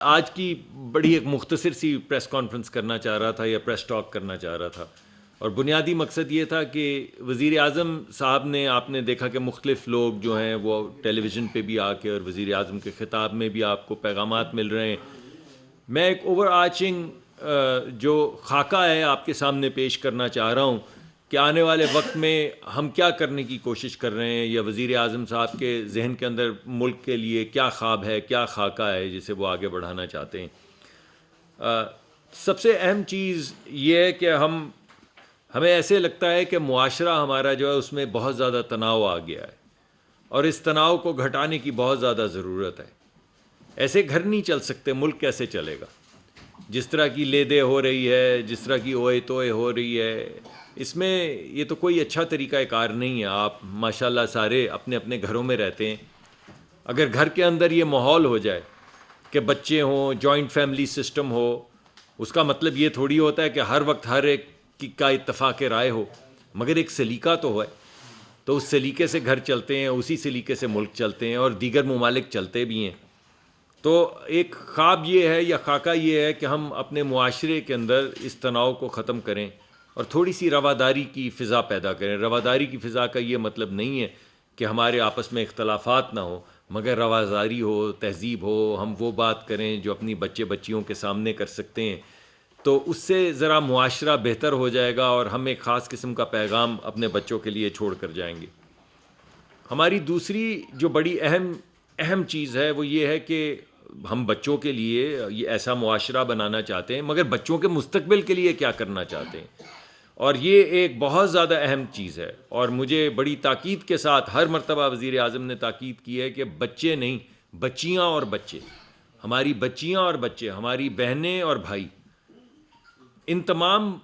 آج کی بڑی ایک مختصر سی پریس کانفرنس کرنا چاہ رہا تھا یا پریس ٹاک کرنا چاہ رہا تھا، اور بنیادی مقصد یہ تھا کہ وزیر اعظم صاحب نے، آپ نے دیکھا کہ مختلف لوگ جو ہیں وہ ٹیلی ویژن پہ بھی آ کے اور وزیر اعظم کے خطاب میں بھی آپ کو پیغامات مل رہے ہیں. میں ایک اوور آرچنگ جو خاکہ ہے آپ کے سامنے پیش کرنا چاہ رہا ہوں کہ آنے والے وقت میں ہم کیا کرنے کی کوشش کر رہے ہیں، یا وزیر اعظم صاحب کے ذہن کے اندر ملک کے لیے کیا خواب ہے، کیا خاکہ ہے جسے وہ آگے بڑھانا چاہتے ہیں. سب سے اہم چیز یہ ہے کہ ہمیں ایسے لگتا ہے کہ معاشرہ ہمارا جو ہے اس میں بہت زیادہ تناؤ آ گیا ہے، اور اس تناؤ کو گھٹانے کی بہت زیادہ ضرورت ہے. ایسے گھر نہیں چل سکتے، ملک کیسے چلے گا؟ جس طرح کی لے دے ہو رہی ہے، جس طرح کی اوئے توئے ہو رہی ہے، اس میں یہ تو کوئی اچھا طریقہ کار نہیں ہے. آپ ماشاءاللہ سارے اپنے اپنے گھروں میں رہتے ہیں. اگر گھر کے اندر یہ ماحول ہو جائے کہ بچے ہوں، جوائنٹ فیملی سسٹم ہو، اس کا مطلب یہ تھوڑی ہوتا ہے کہ ہر وقت ہر ایک کا اتفاق رائے ہو، مگر ایک سلیقہ تو ہے. تو اس سلیقے سے گھر چلتے ہیں، اسی سلیقے سے ملک چلتے ہیں، اور دیگر ممالک چلتے بھی ہیں. تو ایک خواب یہ ہے یا خاکہ یہ ہے کہ ہم اپنے معاشرے کے اندر اس تناؤ کو ختم کریں اور تھوڑی سی رواداری کی فضا پیدا کریں. رواداری کی فضا کا یہ مطلب نہیں ہے کہ ہمارے آپس میں اختلافات نہ ہوں، مگر رواداری ہو، تہذیب ہو، ہم وہ بات کریں جو اپنی بچیوں کے سامنے کر سکتے ہیں. تو اس سے ذرا معاشرہ بہتر ہو جائے گا، اور ہم ایک خاص قسم کا پیغام اپنے بچوں کے لیے چھوڑ کر جائیں گے. ہماری دوسری جو بڑی اہم چیز ہے وہ یہ ہے کہ ہم بچوں کے لیے یہ ایسا معاشرہ بنانا چاہتے ہیں، مگر بچوں کے مستقبل کے لیے کیا کرنا چاہتے ہیں. اور یہ ایک بہت زیادہ اہم چیز ہے، اور مجھے بڑی تاکید کے ساتھ ہر مرتبہ وزیر اعظم نے تاکید کی ہے کہ بچے نہیں، بچیاں اور بچے، ہماری بچیاں اور بچے، ہماری بہنیں اور بھائی، ان تمام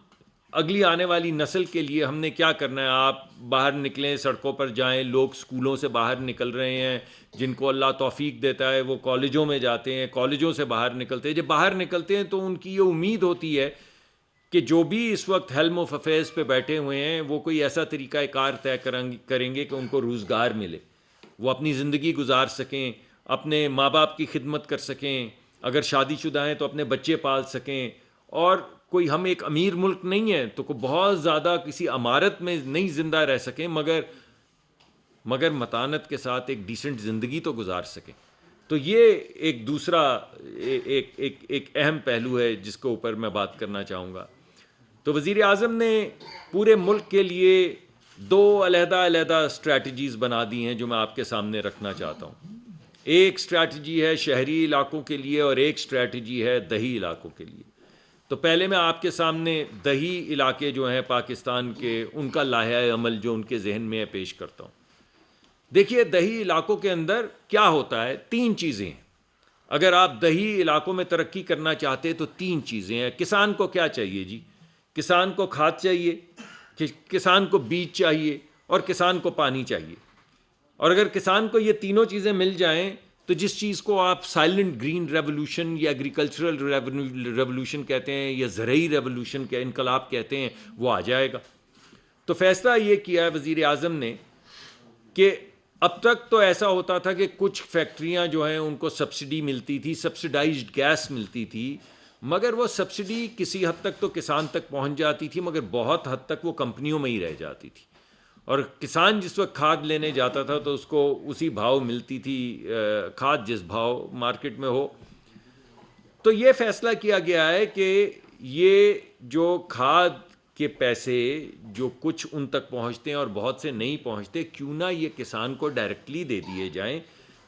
اگلی آنے والی نسل کے لیے ہم نے کیا کرنا ہے. آپ باہر نکلیں، سڑکوں پر جائیں، لوگ سکولوں سے باہر نکل رہے ہیں، جن کو اللہ توفیق دیتا ہے وہ کالجوں میں جاتے ہیں، کالجوں سے باہر نکلتے ہیں. جب باہر نکلتے ہیں تو ان کی یہ امید ہوتی ہے کہ جو بھی اس وقت ہیلم آف افیئرس پہ بیٹھے ہوئے ہیں وہ کوئی ایسا طریقہ کار طے کریں گے کہ ان کو روزگار ملے، وہ اپنی زندگی گزار سکیں، اپنے ماں باپ کی خدمت کر سکیں، اگر شادی شدہ ہیں تو اپنے بچے پال سکیں. اور کوئی ہم ایک امیر ملک نہیں ہے تو کوئی بہت زیادہ کسی عمارت میں نہیں زندہ رہ سکیں، مگر متانت کے ساتھ ایک ڈیسنٹ زندگی تو گزار سکیں. تو یہ ایک دوسرا ایک اہم پہلو ہے جس کے اوپر میں بات کرنا چاہوں گا. تو وزیر اعظم نے پورے ملک کے لیے دو علیحدہ اسٹریٹجیز بنا دی ہیں جو میں آپ کے سامنے رکھنا چاہتا ہوں. ایک اسٹریٹجی ہے شہری علاقوں کے لیے اور ایک اسٹریٹجی ہے دیہی علاقوں کے لیے. تو پہلے میں آپ کے سامنے دیہی علاقے جو ہیں پاکستان کے، ان کا لائحہ عمل جو ان کے ذہن میں ہے پیش کرتا ہوں. دیکھیے دیہی علاقوں کے اندر کیا ہوتا ہے، تین چیزیں ہیں. اگر آپ دیہی علاقوں میں ترقی کرنا چاہتے تو تین چیزیں ہیں. کسان کو کیا چاہیے جی؟ کسان کو کھاد چاہیے، کسان کو بیج چاہیے، اور کسان کو پانی چاہیے. اور اگر کسان کو یہ تینوں چیزیں مل جائیں تو جس چیز کو آپ سائلنٹ گرین ریولوشن یا ایگریکلچرل ریولوشن کہتے ہیں یا زرعی ریولوشن کے انقلاب کہتے ہیں، وہ آ جائے گا. تو فیصلہ یہ کیا ہے وزیر اعظم نے کہ اب تک تو ایسا ہوتا تھا کہ کچھ فیکٹریاں جو ہیں ان کو سبسڈی ملتی تھی، سبسڈائزڈ گیس ملتی تھی، مگر وہ سبسڈی کسی حد تک تو کسان تک پہنچ جاتی تھی، مگر بہت حد تک وہ کمپنیوں میں ہی رہ جاتی تھی. اور کسان جس وقت کھاد لینے جاتا تھا تو اس کو اسی بھاؤ ملتی تھی کھاد جس بھاؤ مارکیٹ میں ہو. تو یہ فیصلہ کیا گیا ہے کہ یہ جو کھاد کے پیسے جو کچھ ان تک پہنچتے ہیں اور بہت سے نہیں پہنچتے، کیوں نہ یہ کسان کو ڈائریکٹلی دے دیے جائیں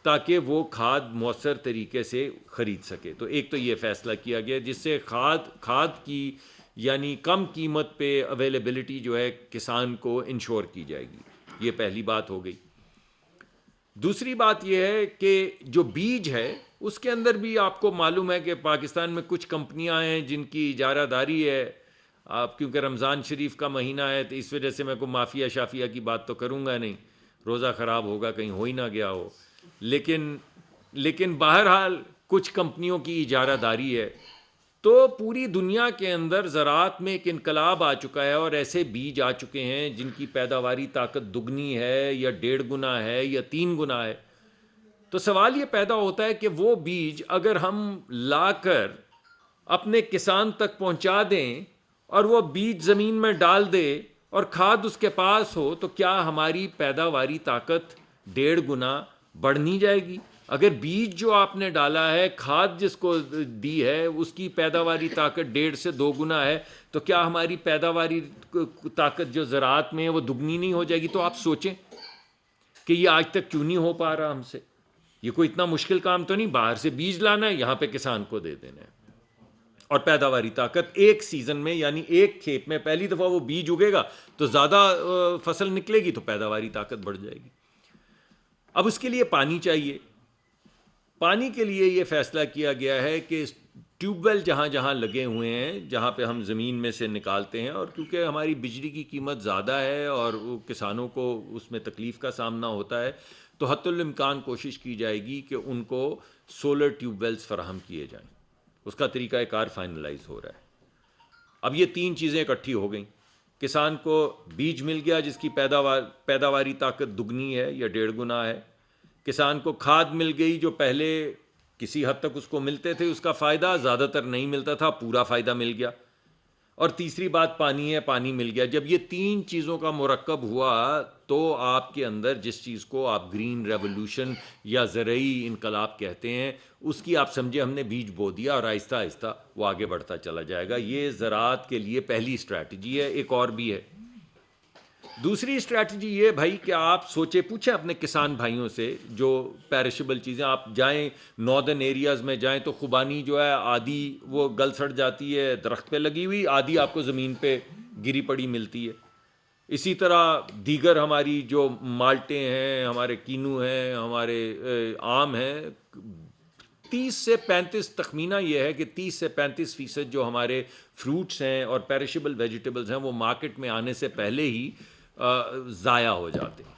تاکہ وہ کھاد مؤثر طریقے سے خرید سکے. تو ایک تو یہ فیصلہ کیا گیا جس سے کھاد کی یعنی کم قیمت پہ اویلیبلٹی جو ہے کسان کو انشور کی جائے گی. یہ پہلی بات ہو گئی. دوسری بات یہ ہے کہ جو بیج ہے اس کے اندر بھی آپ کو معلوم ہے کہ پاکستان میں کچھ کمپنیاں ہیں جن کی اجارہ داری ہے. آپ کیونکہ رمضان شریف کا مہینہ ہے تو اس وجہ سے میں کوئی مافیا شافیہ کی بات تو کروں گا نہیں، روزہ خراب ہوگا کہیں ہو ہی نہ گیا ہو. لیکن بہرحال کچھ کمپنیوں کی اجارہ داری ہے. تو پوری دنیا کے اندر زراعت میں ایک انقلاب آ چکا ہے، اور ایسے بیج آ چکے ہیں جن کی پیداواری طاقت دگنی ہے یا 1.5 گنا ہے یا 3 گنا ہے. تو سوال یہ پیدا ہوتا ہے کہ وہ بیج اگر ہم لا کر اپنے کسان تک پہنچا دیں اور وہ بیج زمین میں ڈال دے اور کھاد اس کے پاس ہو تو کیا ہماری پیداواری طاقت 1.5 گنا بڑھ نہیں جائے گی؟ اگر بیج جو آپ نے ڈالا ہے، کھاد جس کو دی ہے، اس کی پیداواری طاقت 1.5 سے 2 گنا ہے، تو کیا ہماری پیداواری طاقت جو زراعت میں ہے وہ دگنی نہیں ہو جائے گی؟ تو آپ سوچیں کہ یہ آج تک کیوں نہیں ہو پا رہا ہم سے؟ یہ کوئی اتنا مشکل کام تو نہیں، باہر سے بیج لانا ہے، یہاں پہ کسان کو دے دینا ہے، اور پیداواری طاقت ایک سیزن میں، یعنی ایک کھیت میں پہلی دفعہ وہ بیج اگے گا تو زیادہ فصل نکلے گی تو پیداواری طاقت بڑھ جائے گی۔ اب اس کے لیے پانی چاہیے۔ پانی کے لیے یہ فیصلہ کیا گیا ہے کہ ٹیوب ویل جہاں جہاں لگے ہوئے ہیں، جہاں پہ ہم زمین میں سے نکالتے ہیں، اور کیونکہ ہماری بجلی کی قیمت زیادہ ہے اور کسانوں کو اس میں تکلیف کا سامنا ہوتا ہے، تو حتی الامکان کوشش کی جائے گی کہ ان کو سولر ٹیوب ویلز فراہم کیے جائیں۔ اس کا طریقہ کار فائنلائز ہو رہا ہے۔ اب یہ 3 چیزیں اکٹھی ہو گئیں، کسان کو بیج مل گیا جس کی پیداواری طاقت دگنی ہے یا 1.5 گنا ہے، کسان کو کھاد مل گئی جو پہلے کسی حد تک اس کو ملتے تھے، اس کا فائدہ زیادہ تر نہیں ملتا تھا، پورا فائدہ مل گیا، اور تیسری بات پانی ہے، پانی مل گیا۔ جب یہ 3 چیزوں کا مرکب ہوا تو آپ کے اندر جس چیز کو آپ گرین ریولوشن یا زرعی انقلاب کہتے ہیں، اس کی آپ سمجھے ہم نے بیج بو دیا اور آہستہ آہستہ وہ آگے بڑھتا چلا جائے گا۔ یہ زراعت کے لیے پہلی اسٹریٹجی ہے، ایک اور بھی ہے۔ دوسری اسٹریٹجی یہ بھائی کہ آپ سوچیں، پوچھیں اپنے کسان بھائیوں سے، جو پیرشبل چیزیں، آپ جائیں ناردرن ایریاز میں جائیں تو خوبانی جو ہے آدھی وہ گل سڑ جاتی ہے درخت پہ لگی ہوئی، آدھی آپ کو زمین پہ گری پڑی ملتی ہے۔ اسی طرح دیگر ہماری جو مالٹے ہیں، ہمارے کینو ہیں، ہمارے آم ہیں، 30 سے 35 تخمینہ یہ ہے کہ 30 سے 35% جو ہمارے فروٹس ہیں اور پیرشبل ویجیٹیبلز ہیں وہ مارکیٹ میں آنے سے پہلے ہی ضائع ہو جاتے ہیں۔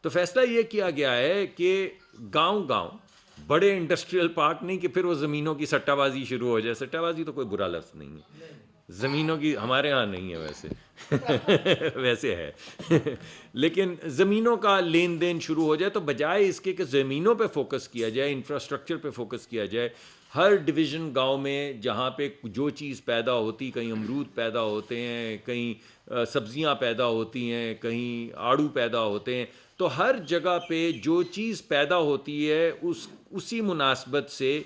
تو فیصلہ یہ کیا گیا ہے کہ گاؤں گاؤں، بڑے انڈسٹریل پارک نہیں کہ پھر وہ زمینوں کی سٹہ بازی شروع ہو جائے۔ سٹہ بازی تو کوئی برا لفظ نہیں ہے، زمینوں کی ہمارے ہاں نہیں ہے ویسے ویسے ہے لیکن زمینوں کا لین دین شروع ہو جائے تو بجائے اس کے کہ زمینوں پہ فوکس کیا جائے، انفراسٹرکچر پہ فوکس کیا جائے، ہر ڈویژن گاؤں میں جہاں پہ جو چیز پیدا ہوتی، کہیں امرود پیدا ہوتے ہیں، کہیں سبزیاں پیدا ہوتی ہیں، کہیں آڑو پیدا ہوتے ہیں، تو ہر جگہ پہ جو چیز پیدا ہوتی ہے اسی مناسبت سے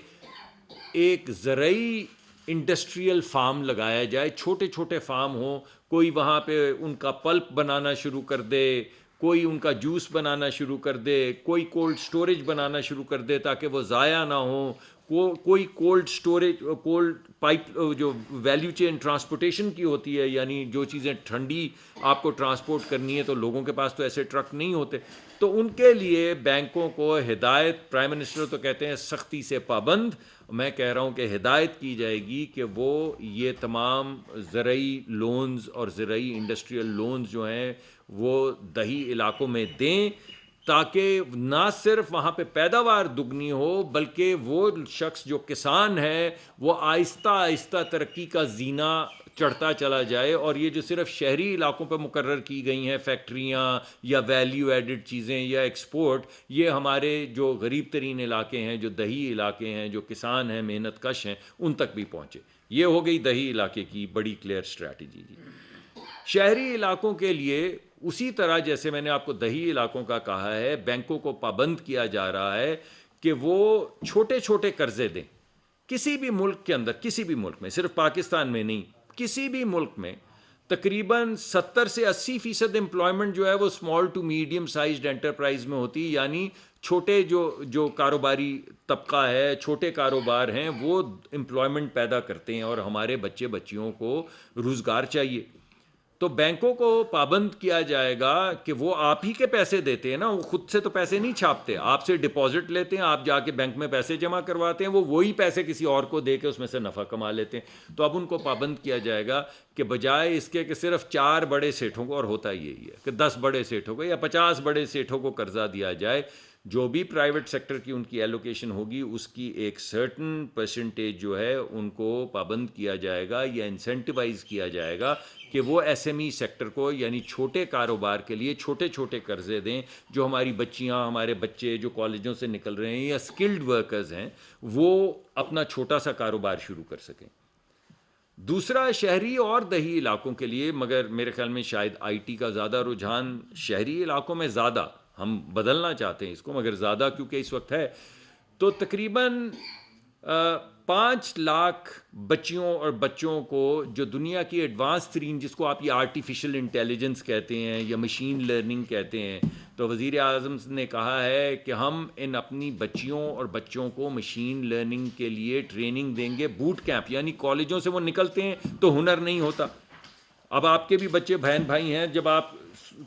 ایک زرعی انڈسٹریل فارم لگایا جائے، چھوٹے چھوٹے فارم ہوں، کوئی وہاں پہ ان کا پلپ بنانا شروع کر دے، کوئی ان کا جوس بنانا شروع کر دے، کوئی کولڈ سٹوریج بنانا شروع کر دے تاکہ وہ ضائع نہ ہوں، کوئی کولڈ سٹوریج، کولڈ پائپ جو ویلیو چین ٹرانسپورٹیشن کی ہوتی ہے، یعنی جو چیزیں ٹھنڈی آپ کو ٹرانسپورٹ کرنی ہے تو لوگوں کے پاس تو ایسے ٹرک نہیں ہوتے، تو ان کے لیے بینکوں کو ہدایت، پرائم منسٹر تو کہتے ہیں سختی سے پابند، میں کہہ رہا ہوں کہ ہدایت کی جائے گی کہ وہ یہ تمام زرعی لونز اور زرعی انڈسٹریل لونز جو ہیں وہ دیہی علاقوں میں دیں، تاکہ نہ صرف وہاں پہ پیداوار دگنی ہو بلکہ وہ شخص جو کسان ہے وہ آہستہ آہستہ ترقی کا زینہ چڑھتا چلا جائے، اور یہ جو صرف شہری علاقوں پہ مقرر کی گئی ہیں فیکٹریاں یا ویلیو ایڈڈ چیزیں یا ایکسپورٹ، یہ ہمارے جو غریب ترین علاقے ہیں، جو دیہی علاقے ہیں، جو کسان ہیں، محنت کش ہیں، ان تک بھی پہنچے۔ یہ ہو گئی دیہی علاقے کی بڑی کلیئر اسٹریٹجی۔ شہری علاقوں کے لیے اسی طرح جیسے میں نے آپ کو دیہی علاقوں کا کہا ہے، بینکوں کو پابند کیا جا رہا ہے کہ وہ چھوٹے چھوٹے قرضے دیں۔ کسی بھی ملک کے اندر، کسی بھی ملک میں، صرف پاکستان میں نہیں، کسی بھی ملک میں تقریباً 70 سے 80% امپلائمنٹ جو ہے وہ small to medium sized enterprise میں ہوتی ہے، یعنی چھوٹے جو کاروباری طبقہ ہے، چھوٹے کاروبار ہیں، وہ امپلائمنٹ پیدا کرتے ہیں اور ہمارے بچے بچیوں کو روزگار چاہیے۔ تو بینکوں کو پابند کیا جائے گا کہ وہ آپ ہی کے پیسے دیتے ہیں نا، وہ خود سے تو پیسے نہیں چھاپتے، آپ سے ڈپازٹ لیتے ہیں، آپ جا کے بینک میں پیسے جمع کرواتے ہیں، وہ وہی پیسے کسی اور کو دے کے اس میں سے نفع کما لیتے ہیں۔ تو اب ان کو پابند کیا جائے گا کہ بجائے اس کے کہ صرف 4 بڑے سیٹھوں کو، اور ہوتا یہی ہے کہ 10 بڑے سیٹھوں کو یا 50 بڑے سیٹھوں کو قرضہ دیا جائے، جو بھی پرائیویٹ سیکٹر کی ان کی ایلوکیشن ہوگی اس کی ایک سرٹن پرسنٹیج جو ہے ان کو پابند کیا جائے گا یا انسینٹیوائز کیا جائے گا کہ وہ ایس ایم ای سیکٹر کو یعنی چھوٹے کاروبار کے لیے چھوٹے چھوٹے قرضے دیں. جو ہماری بچیاں ہمارے بچے جو کالجوں سے نکل رہے ہیں یا اسکلڈ ورکرز ہیں وہ اپنا چھوٹا سا کاروبار شروع کر سکیں. دوسرا شہری اور دیہی علاقوں کے لیے، مگر میرے خیال میں شاید آئی ٹی کا زیادہ رجحان شہری علاقوں میں زیادہ، ہم بدلنا چاہتے ہیں اس کو مگر زیادہ کیونکہ اس وقت ہے، تو تقریباً 5 لاکھ بچیوں اور بچوں کو جو دنیا کی ایڈوانس ترین، جس کو آپ یہ آرٹیفیشل انٹیلیجنس کہتے ہیں یا مشین لرننگ کہتے ہیں، تو وزیر اعظم نے کہا ہے کہ ہم ان اپنی بچیوں اور بچوں کو مشین لرننگ کے لیے ٹریننگ دیں گے. بوٹ کیمپ یعنی کالجوں سے وہ نکلتے ہیں تو ہنر نہیں ہوتا. اب آپ کے بھی بچے بہن بھائی ہیں، جب آپ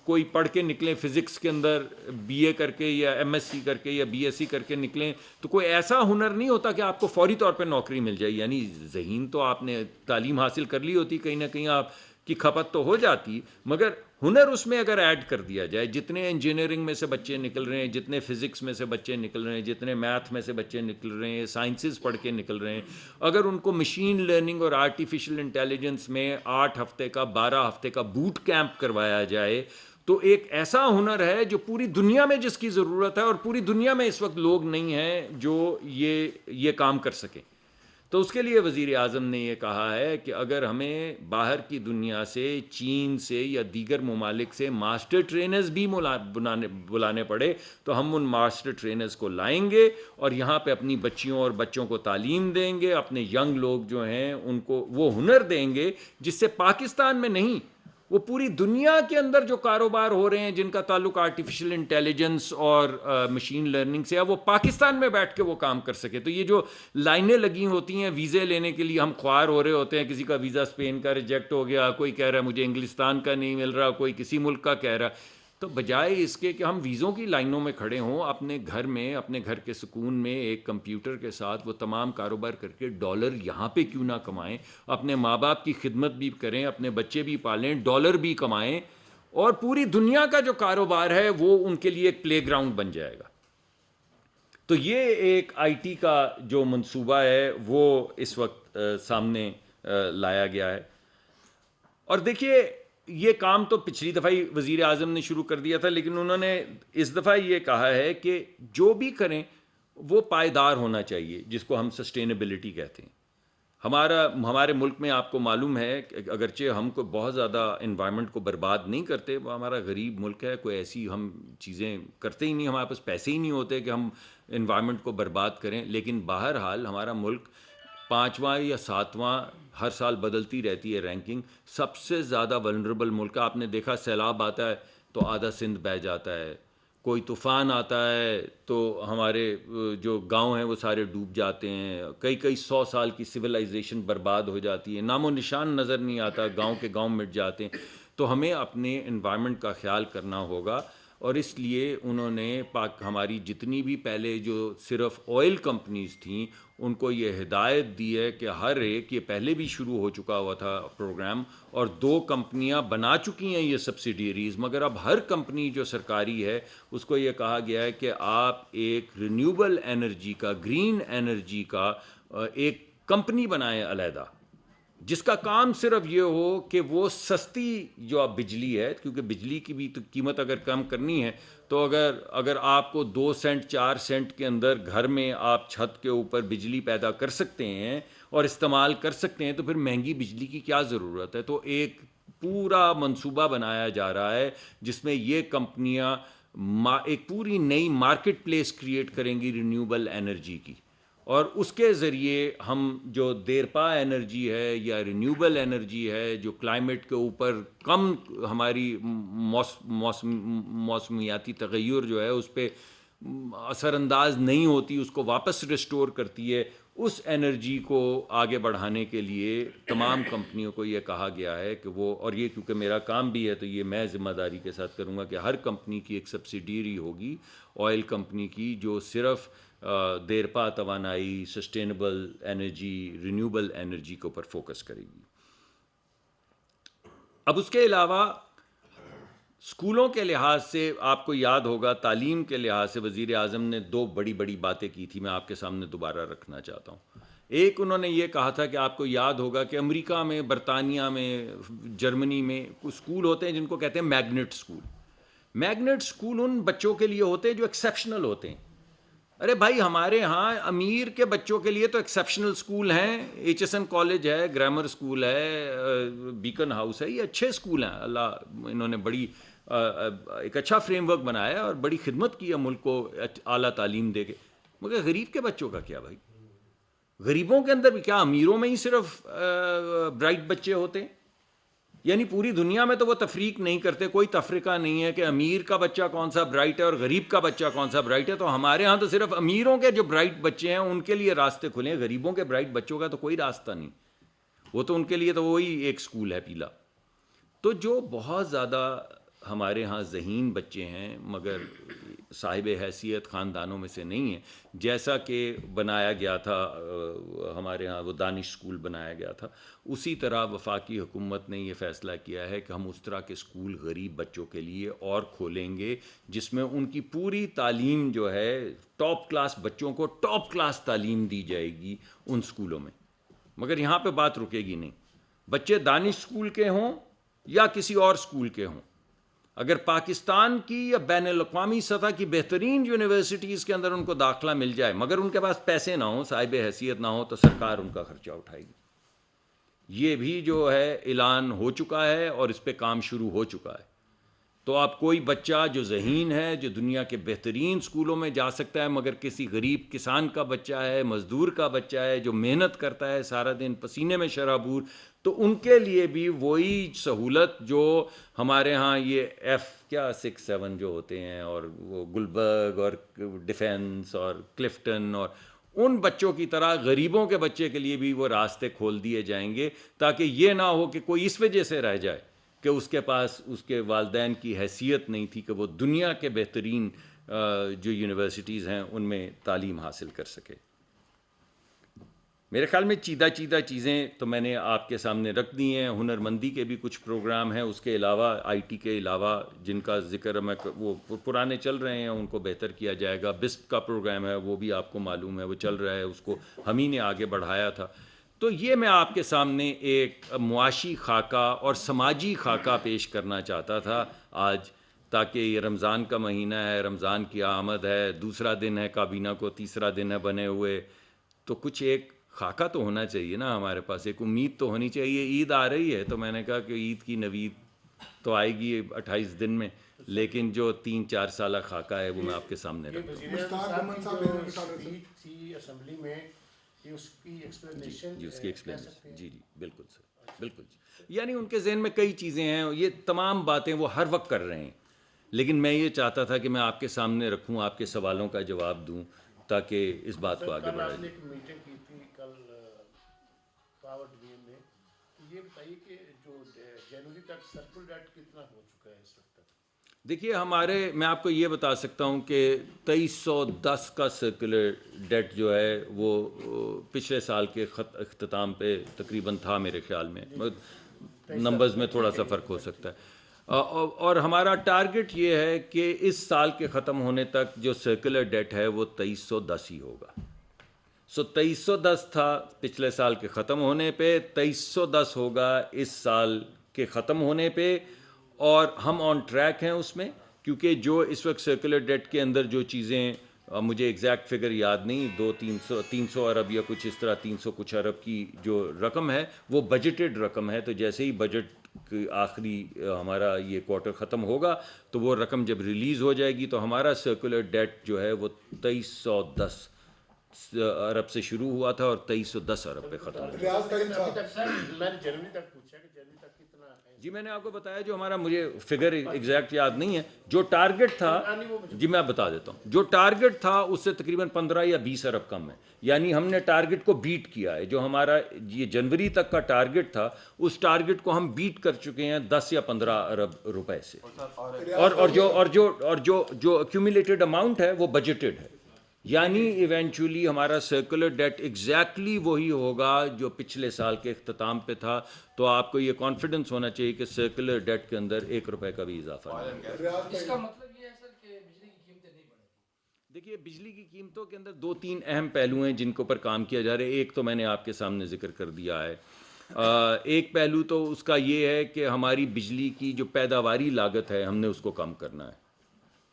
کوئی پڑھ کے نکلیں فزکس کے اندر بی اے کر کے یا ایم ایس سی کر کے یا بی ایس سی کر کے نکلیں تو کوئی ایسا ہنر نہیں ہوتا کہ آپ کو فوری طور پہ نوکری مل جائے. یعنی ذہین تو آپ نے تعلیم حاصل کر لی ہوتی، کہیں نہ کہیں آپ کی کھپت تو ہو جاتی، مگر ہنر اس میں اگر ایڈ کر دیا جائے. جتنے انجینئرنگ میں سے بچے نکل رہے ہیں، جتنے فزکس میں سے بچے نکل رہے ہیں، جتنے میتھ میں سے بچے نکل رہے ہیں، سائنسز پڑھ کے نکل رہے ہیں، اگر ان کو مشین لرننگ اور آرٹیفیشل انٹیلیجنس میں 8 ہفتے کا 12 ہفتے کا بوٹ کیمپ کروایا جائے تو ایک ایسا ہنر ہے جو پوری دنیا میں جس کی ضرورت ہے، اور پوری دنیا میں اس وقت لوگ نہیں ہیں جو یہ کام کر سکیں. تو اس کے لیے وزیر اعظم نے یہ کہا ہے کہ اگر ہمیں باہر کی دنیا سے، چین سے یا دیگر ممالک سے ماسٹر ٹرینرز بھی بلانے پڑے تو ہم ان ماسٹر ٹرینرز کو لائیں گے اور یہاں پہ اپنی بچیوں اور بچوں کو تعلیم دیں گے، اپنے ینگ لوگ جو ہیں ان کو وہ ہنر دیں گے جس سے پاکستان میں نہیں، وہ پوری دنیا کے اندر جو کاروبار ہو رہے ہیں جن کا تعلق آرٹیفیشل انٹیلیجنس اور مشین لرننگ سے ہے، وہ پاکستان میں بیٹھ کے وہ کام کر سکے. تو یہ جو لائنیں لگی ہوتی ہیں ویزے لینے کے لیے، ہم خوار ہو رہے ہوتے ہیں، کسی کا ویزا اسپین کا ریجیکٹ ہو گیا، کوئی کہہ رہا ہے مجھے انگلستان کا نہیں مل رہا، کوئی کسی ملک کا کہہ رہا، تو بجائے اس کے کہ ہم ویزوں کی لائنوں میں کھڑے ہوں، اپنے گھر میں اپنے گھر کے سکون میں ایک کمپیوٹر کے ساتھ وہ تمام کاروبار کر کے ڈالر یہاں پہ کیوں نہ کمائیں، اپنے ماں باپ کی خدمت بھی کریں، اپنے بچے بھی پالیں، ڈالر بھی کمائیں، اور پوری دنیا کا جو کاروبار ہے وہ ان کے لیے ایک پلے گراؤنڈ بن جائے گا. تو یہ ایک آئی ٹی کا جو منصوبہ ہے وہ اس وقت سامنے لایا گیا ہے. اور دیکھیے یہ کام تو پچھلی دفعہ ہی وزیر اعظم نے شروع کر دیا تھا، لیکن انہوں نے اس دفعہ یہ کہا ہے کہ جو بھی کریں وہ پائیدار ہونا چاہیے، جس کو ہم سسٹینیبلٹی کہتے ہیں. ہمارے ملک میں آپ کو معلوم ہے کہ اگرچہ ہم کو بہت زیادہ انوائرمنٹ کو برباد نہیں کرتے، وہ ہمارا غریب ملک ہے، کوئی ایسی ہم چیزیں کرتے ہی نہیں، ہمارے پاس پیسے ہی نہیں ہوتے کہ ہم انوائرمنٹ کو برباد کریں، لیکن بہرحال ہمارا ملک 5واں یا 7واں ہر سال بدلتی رہتی ہے رینکنگ، سب سے زیادہ ولنریبل ملک ہے. آپ نے دیکھا سیلاب آتا ہے تو آدھا سندھ بہہ جاتا ہے، کوئی طوفان آتا ہے تو ہمارے جو گاؤں ہیں وہ سارے ڈوب جاتے ہیں، کئی 100 سال کی سویلائزیشن برباد ہو جاتی ہے، نام و نشان نظر نہیں آتا، گاؤں کے گاؤں مٹ جاتے ہیں. تو ہمیں اپنے انوائرمنٹ کا خیال کرنا ہوگا، اور اس لیے انہوں نے ہماری جتنی بھی پہلے جو صرف آئل کمپنیز تھیں ان کو یہ ہدایت دی ہے کہ ہر ایک، یہ پہلے بھی شروع ہو چکا ہوا تھا پروگرام اور 2 کمپنیاں بنا چکی ہیں یہ سبسیڈیریز، مگر اب ہر کمپنی جو سرکاری ہے اس کو یہ کہا گیا ہے کہ آپ ایک رینیوبل انرجی کا، گرین انرجی کا ایک کمپنی بنائیں علیحدہ، جس کا کام صرف یہ ہو کہ وہ سستی جو اب بجلی ہے، کیونکہ بجلی کی بھی تو قیمت اگر کم کرنی ہے تو اگر آپ کو 2 سینٹ 4 سینٹ کے اندر گھر میں آپ چھت کے اوپر بجلی پیدا کر سکتے ہیں اور استعمال کر سکتے ہیں تو پھر مہنگی بجلی کی کیا ضرورت ہے. تو ایک پورا منصوبہ بنایا جا رہا ہے جس میں یہ کمپنیاں ایک پوری نئی مارکیٹ پلیس کریٹ کریں گی رینیوبل انرجی کی، اور اس کے ذریعے ہم جو دیرپا انرجی ہے یا رینیوبل انرجی ہے جو کلائمیٹ کے اوپر کم ہماری موسمیاتی تغیر جو ہے اس پہ اثر انداز نہیں ہوتی، اس کو واپس ریسٹور کرتی ہے، اس انرجی کو آگے بڑھانے کے لیے تمام کمپنیوں کو یہ کہا گیا ہے کہ وہ، اور یہ کیونکہ میرا کام بھی ہے تو یہ میں ذمہ داری کے ساتھ کروں گا کہ ہر کمپنی کی ایک سبسیڈیری ہوگی آئل کمپنی کی جو صرف دیرپا توانائی، سسٹینیبل انرجی، رینیوبل انرجی کے اوپر فوکس کرے گی. اب اس کے علاوہ اسکولوں کے لحاظ سے آپ کو یاد ہوگا، تعلیم کے لحاظ سے وزیر اعظم نے دو بڑی بڑی باتیں کی تھی، میں آپ کے سامنے دوبارہ رکھنا چاہتا ہوں۔ ایک انہوں نے یہ کہا تھا کہ آپ کو یاد ہوگا کہ امریکہ میں، برطانیہ میں، جرمنی میں اسکول ہوتے ہیں جن کو کہتے ہیں میگنٹ اسکول۔ میگنٹ اسکول ان بچوں کے لیے ہوتے ہیں جو ایکسیپشنل ہوتے ہیں۔ ارے بھائی، ہمارے ہاں امیر کے بچوں کے لیے تو ایکسیپشنل اسکول ہیں، ایچ ایس این کالج ہے، گرامر اسکول ہے، بیکن ہاؤس ہے، یہ اچھے اسکول ہیں، اللہ انہوں نے بڑی ایک اچھا فریم ورک بنایا ہے اور بڑی خدمت کی ہے ملک کو اعلیٰ تعلیم دے کے۔ مگر غریب کے بچوں کا کیا بھائی؟ غریبوں کے اندر بھی کیا امیروں میں ہی صرف برائٹ بچے ہوتے ہیں؟ یعنی پوری دنیا میں تو وہ تفریق نہیں کرتے، کوئی تفریقہ نہیں ہے کہ امیر کا بچہ کون سا برائٹ ہے اور غریب کا بچہ کون سا برائٹ ہے۔ تو ہمارے ہاں تو صرف امیروں کے جو برائٹ بچے ہیں ان کے لیے راستے کھلے ہیں، غریبوں کے برائٹ بچوں کا تو کوئی راستہ نہیں، وہ تو ان کے لیے تو وہی ایک اسکول ہے پیلا۔ تو جو بہت زیادہ ہمارے ہاں ذہین بچے ہیں مگر صاحب حیثیت خاندانوں میں سے نہیں ہیں، جیسا کہ بنایا گیا تھا ہمارے ہاں وہ دانش اسکول بنایا گیا تھا، اسی طرح وفاقی حکومت نے یہ فیصلہ کیا ہے کہ ہم اس طرح کے اسکول غریب بچوں کے لیے اور کھولیں گے، جس میں ان کی پوری تعلیم جو ہے ٹاپ کلاس بچوں کو ٹاپ کلاس تعلیم دی جائے گی ان اسکولوں میں۔ مگر یہاں پہ بات رکے گی نہیں، بچے دانش اسکول کے ہوں یا کسی اور اسکول کے ہوں، اگر پاکستان کی یا بین الاقوامی سطح کی بہترین یونیورسٹیز کے اندر ان کو داخلہ مل جائے مگر ان کے پاس پیسے نہ ہوں، صاحب حیثیت نہ ہو، تو سرکار ان کا خرچہ اٹھائے گی۔ یہ بھی جو ہے اعلان ہو چکا ہے اور اس پہ کام شروع ہو چکا ہے۔ تو آپ کوئی بچہ جو ذہین ہے، جو دنیا کے بہترین اسکولوں میں جا سکتا ہے، مگر کسی غریب کسان کا بچہ ہے، مزدور کا بچہ ہے، جو محنت کرتا ہے سارا دن پسینے میں شرابور، تو ان کے لیے بھی وہی سہولت جو ہمارے ہاں یہ کیا 6-7 جو ہوتے ہیں، اور وہ گلبرگ اور ڈیفینس اور کلفٹن اور ان بچوں کی طرح غریبوں کے بچے کے لیے بھی وہ راستے کھول دیے جائیں گے، تاکہ یہ نہ ہو کہ کوئی اس وجہ سے رہ جائے کہ اس کے پاس اس کے والدین کی حیثیت نہیں تھی کہ وہ دنیا کے بہترین جو یونیورسٹیز ہیں ان میں تعلیم حاصل کر سکے۔ میرے خیال میں چیدہ چیزیں تو میں نے آپ کے سامنے رکھ دی ہیں۔ ہنر مندی کے بھی کچھ پروگرام ہیں، اس کے علاوہ آئی ٹی کے علاوہ جن کا ذکر میں وہ پرانے چل رہے ہیں ان کو بہتر کیا جائے گا۔ بسپ کا پروگرام ہے، وہ بھی آپ کو معلوم ہے، وہ چل رہا ہے، اس کو ہم ہی نے آگے بڑھایا تھا۔ تو یہ میں آپ کے سامنے ایک معاشی خاکہ اور سماجی خاکہ پیش کرنا چاہتا تھا آج، تاکہ یہ رمضان کا مہینہ ہے، رمضان کی آمد ہے، دوسرا دن ہے کابینہ کو، تیسرا دن ہے بنے ہوئے، تو کچھ ایک خاکہ تو ہونا چاہیے نا ہمارے پاس، ایک امید تو ہونی چاہیے۔ عید آ رہی ہے تو میں نے کہا کہ عید کی نوید تو آئے گی 28 دن میں، لیکن جو 3-4 سالہ خاکہ ہے وہ میں آپ کے سامنے رکھتا ہوں۔ اس کی ایکسپلینیشن جی بالکل سر، بالکل جی۔ یعنی ان کے ذہن میں کئی چیزیں ہیں، یہ تمام باتیں وہ ہر وقت کر رہے ہیں، لیکن میں یہ چاہتا تھا کہ میں آپ کے سامنے رکھوں، آپ کے سوالوں کا جواب دوں، تاکہ اس بات کو آگے بڑھایا جائے۔ ایک میٹنگ کی تھی کل پاور ڈویژن میں، یہ بتائیے کہ جو جنوری تک سرکل ڈیٹ کتنا ہو چکا ہے اس وقت تک؟ دیکھیے میں آپ کو یہ بتا سکتا ہوں کہ 2310 کا سرکولر ڈیٹ جو ہے وہ پچھلے سال کے اختتام پہ تقریباً تھا میرے خیال میں، نمبرز میں تھوڑا سا فرق ہو سکتا ہے، اور ہمارا ٹارگٹ یہ ہے کہ اس سال کے ختم ہونے تک جو سرکولر ڈیٹ ہے وہ 2310 ہی ہوگا۔ 2310 تھا پچھلے سال کے ختم ہونے پہ، 2310 ہوگا اس سال کے ختم ہونے پہ، اور ہم آن ٹریک ہیں اس میں، کیونکہ جو اس وقت سرکولر ڈیٹ کے اندر جو چیزیں، مجھے ایگزیکٹ فگر یاد نہیں، 300 ارب یا کچھ اس طرح 300 کچھ ارب کی جو رقم ہے وہ بجٹڈ رقم ہے، تو جیسے ہی بجٹ آخری ہمارا یہ کوارٹر ختم ہوگا تو وہ رقم جب ریلیز ہو جائے گی تو ہمارا سرکولر ڈیٹ جو ہے وہ 2310 ارب سے شروع ہوا تھا اور 2310 ارب پہ ختم ہوا۔ جی میں نے آپ کو بتایا جو ہمارا، مجھے فگر ایگزیکٹ یاد نہیں ہے، جو ٹارگٹ تھا، جی میں بتا دیتا ہوں، جو ٹارگٹ تھا اس سے تقریباً 15 یا 20 ارب کم ہے، یعنی ہم نے ٹارگٹ کو بیٹ کیا ہے۔ جو ہمارا یہ جنوری تک کا ٹارگٹ تھا اس ٹارگٹ کو ہم بیٹ کر چکے ہیں 10 یا 15 ارب روپے سے، اور جو ایکیومولیٹڈ اماؤنٹ ہے وہ بجٹڈ ہے۔ یعنی ایونچولی ہمارا سرکولر ڈیٹ ایگزیکٹلی وہی ہوگا جو پچھلے سال کے اختتام پہ تھا. تو آپ کو یہ کانفیڈنس ہونا چاہیے کہ سرکولر ڈیٹ کے اندر ₹1 کا بھی اضافہ نہیں ہوگا. اس کا مطلب یہ ہے سر کہ بجلی کی قیمتیں نہیں بڑھیں گی. دیکھیے بجلی کی قیمتوں کے اندر 2-3 اہم پہلو ہیں جن کے اوپر کام کیا جا رہا ہے. ایک تو میں نے آپ کے سامنے ذکر کر دیا ہے. ایک پہلو تو اس کا یہ ہے کہ ہماری بجلی کی جو پیداواری لاگت ہے ہم نے اس کو کم کرنا ہے.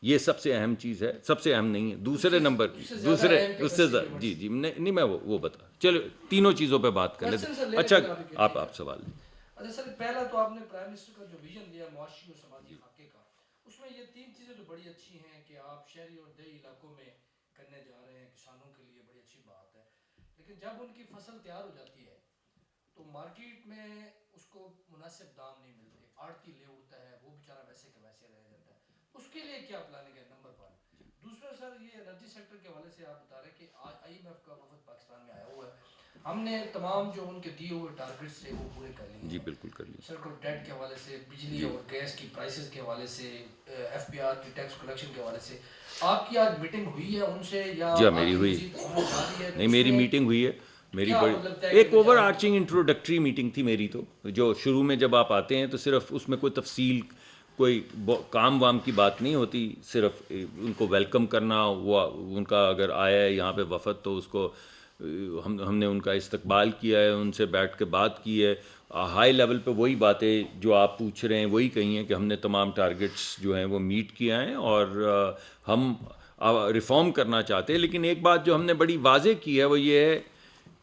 یہ سب سے اہم چیز ہے, سب سے اہم نہیں ہے. دوسرے نمبر اس سے جی نہیں میں وہ بتا, چلو تینوں چیزوں پہ بات کر لیتے. اچھا آپ سوال لیں. اچھا سر, پہلا تو آپ نے پرائم منسٹر کا جو ویژن دیا معاشی اور سماجی خاکے کا, اس میں یہ 3 چیزیں تو بڑی اچھی ہیں کہ آپ شہری اور دیہی علاقوں میں کرنے جا رہے ہیں, کسانوں کے لیے بڑی اچھی بات ہے. لیکن جب ان کی فصل تیار ہو جاتی ہے تو مارکیٹ میں اس کو مناسب دام نہیں ملتے, آڑتی لے اڑتا ہے, وہ بیچارہ ویسے کے ویسے رہ جاتا ہے. اس کے لیے کیا پلاننگ ہے, نمبر 1. دوسرا سر, یہ انرجی سیکٹر کے حوالے سے آپ بتا رہے ہیں کہ IMF کا وفد پاکستان میں آیا ہوا ہے, ہم نے تمام جو ان کے دیے ہوئے ٹارگیٹس تھے وہ پورے کر لیے. جی بالکل کر لیے. سرکل ڈیٹ کے حوالے سے, بجلی اور گیس کی پرائسز کے حوالے سے, FBR کی ٹیکس کلیکشن کے حوالے سے آپ کی آج میٹنگ ہوئی ہے ان سے یا جی میری ہوئی نہیں, میری میٹنگ ہوئی ہے. میری بڑی ایک اوور آرچنگ انٹروڈکٹری میٹنگ تھی میری, تو جو شروع میں جب آپ آتے ہیں تو صرف اس میں کوئی تفصیل کوئی کام وام کی بات نہیں ہوتی, صرف ان کو ویلکم کرنا. وہ ان کا اگر آیا ہے یہاں پہ وفد تو اس کو ہم نے ان کا استقبال کیا ہے, ان سے بیٹھ کے بات کی ہے. ہائی لیول پہ وہی باتیں جو آپ پوچھ رہے ہیں وہی کہی ہیں کہ ہم نے تمام ٹارگیٹس جو ہیں وہ میٹ کیا ہیں اور ہم ریفارم کرنا چاہتے ہیں. لیکن ایک بات جو ہم نے بڑی واضح کی ہے وہ یہ ہے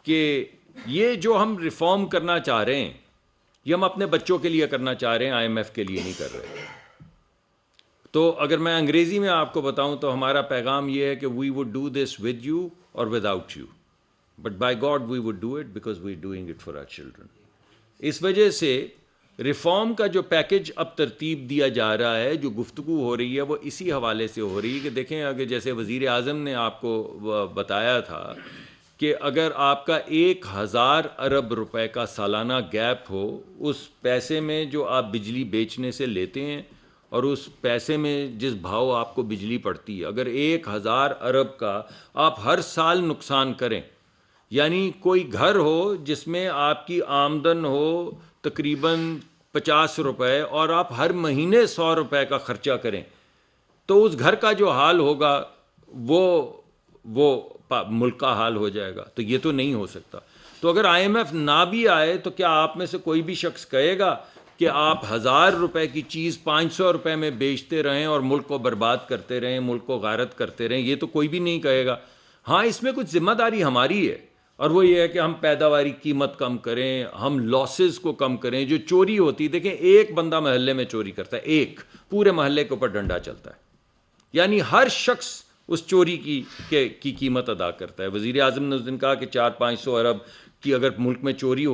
کہ یہ جو ہم ریفارم کرنا چاہ رہے ہیں یہ ہم اپنے بچوں کے لیے کرنا چاہ رہے ہیں, IMF کے لیے نہیں کر رہے. تو اگر میں انگریزی میں آپ کو بتاؤں تو ہمارا پیغام یہ ہے کہ we would do this with you or without you, but by God we would do it because we doing it for our children. اس وجہ سے ریفارم کا جو پیکج اب ترتیب دیا جا رہا ہے, جو گفتگو ہو رہی ہے وہ اسی حوالے سے ہو رہی ہے کہ دیکھیں اگر جیسے وزیر اعظم نے آپ کو بتایا تھا کہ اگر آپ کا 1,000 ارب روپے کا سالانہ گیپ ہو, اس پیسے میں جو آپ بجلی بیچنے سے لیتے ہیں اور اس پیسے میں جس بھاؤ آپ کو بجلی پڑتی ہے, اگر 1,000 ارب کا آپ ہر سال نقصان کریں, یعنی کوئی گھر ہو جس میں آپ کی آمدن ہو تقریباً 50 روپے اور آپ ہر مہینے 100 روپے کا خرچہ کریں, تو اس گھر کا جو حال ہوگا وہ ملک کا حال ہو جائے گا. تو یہ تو نہیں ہو سکتا. تو اگر IMF نہ بھی آئے تو کیا آپ میں سے کوئی بھی شخص کہے گا کہ آپ 1,000 روپے کی چیز 500 روپے میں بیچتے رہیں اور ملک کو برباد کرتے رہیں, ملک کو غارت کرتے رہیں؟ یہ تو کوئی بھی نہیں کہے گا. ہاں اس میں کچھ ذمہ داری ہماری ہے, اور وہ یہ ہے کہ ہم پیداواری قیمت کم کریں, ہم لاسز کو کم کریں. جو چوری ہوتی, دیکھیں ایک بندہ محلے میں چوری کرتا ہے, ایک پورے محلے کے اوپر ڈنڈا چلتا ہے, یعنی ہر شخص اس چوری کی قیمت ادا کرتا ہے. وزیر اعظم نے اس دن کہا کہ 400-500 ارب کی اگر ملک میں چوری